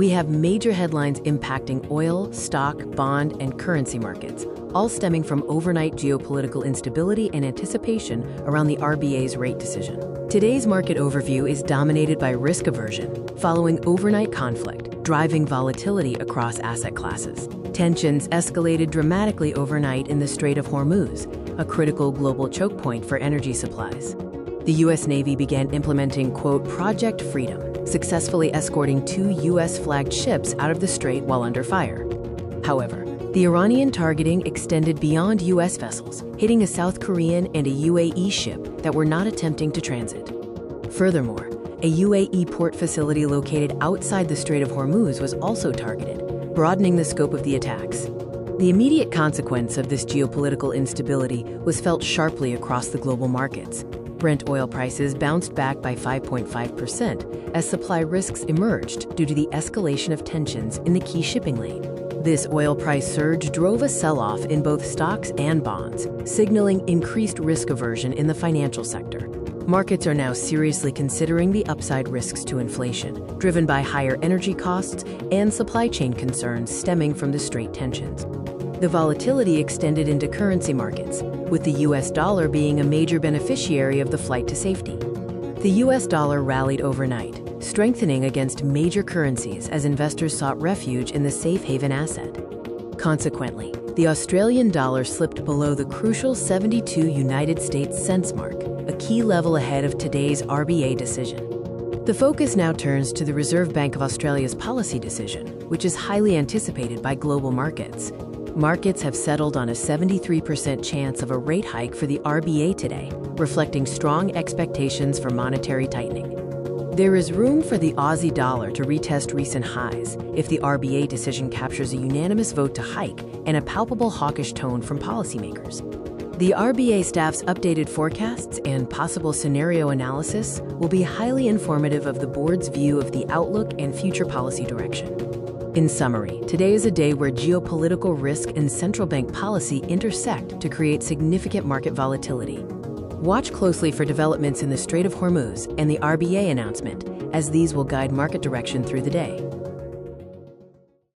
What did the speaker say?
we have major headlines impacting oil, stock, bond, and currency markets, all stemming from overnight geopolitical instability and anticipation around the RBA's rate decision. Today's market overview is dominated by risk aversion, following overnight conflict, driving volatility across asset classes. Tensions escalated dramatically overnight in the Strait of Hormuz, a critical global choke point for energy supplies. The U.S. Navy began implementing, quote, Project Freedom, successfully escorting 2 U.S.-flagged ships out of the strait while under fire. However, the Iranian targeting extended beyond U.S. vessels, hitting a South Korean and a UAE ship that were not attempting to transit. Furthermore, a UAE port facility located outside the Strait of Hormuz was also targeted, broadening the scope of the attacks. The immediate consequence of this geopolitical instability was felt sharply across the global markets. Brent oil prices bounced back by 5.5% as supply risks emerged due to the escalation of tensions in the key shipping lane. This oil price surge drove a sell-off in both stocks and bonds, signaling increased risk aversion in the financial sector. Markets are now seriously considering the upside risks to inflation, driven by higher energy costs and supply chain concerns stemming from the strait tensions. The volatility extended into currency markets, with the US dollar being a major beneficiary of the flight to safety. The US dollar rallied overnight, strengthening against major currencies as investors sought refuge in the safe haven asset. Consequently, the Australian dollar slipped below the crucial 72 United States cents mark, a key level ahead of today's RBA decision. The focus now turns to the Reserve Bank of Australia's policy decision, which is highly anticipated by global markets. Markets have settled on a 73% chance of a rate hike for the RBA today, reflecting strong expectations for monetary tightening. There is room for the Aussie dollar to retest recent highs if the RBA decision captures a unanimous vote to hike and a palpable hawkish tone from policymakers. The RBA staff's updated forecasts and possible scenario analysis will be highly informative of the board's view of the outlook and future policy direction. In summary, today is a day where geopolitical risk and central bank policy intersect to create significant market volatility. Watch closely for developments in the Strait of Hormuz and the RBA announcement, as these will guide market direction through the day.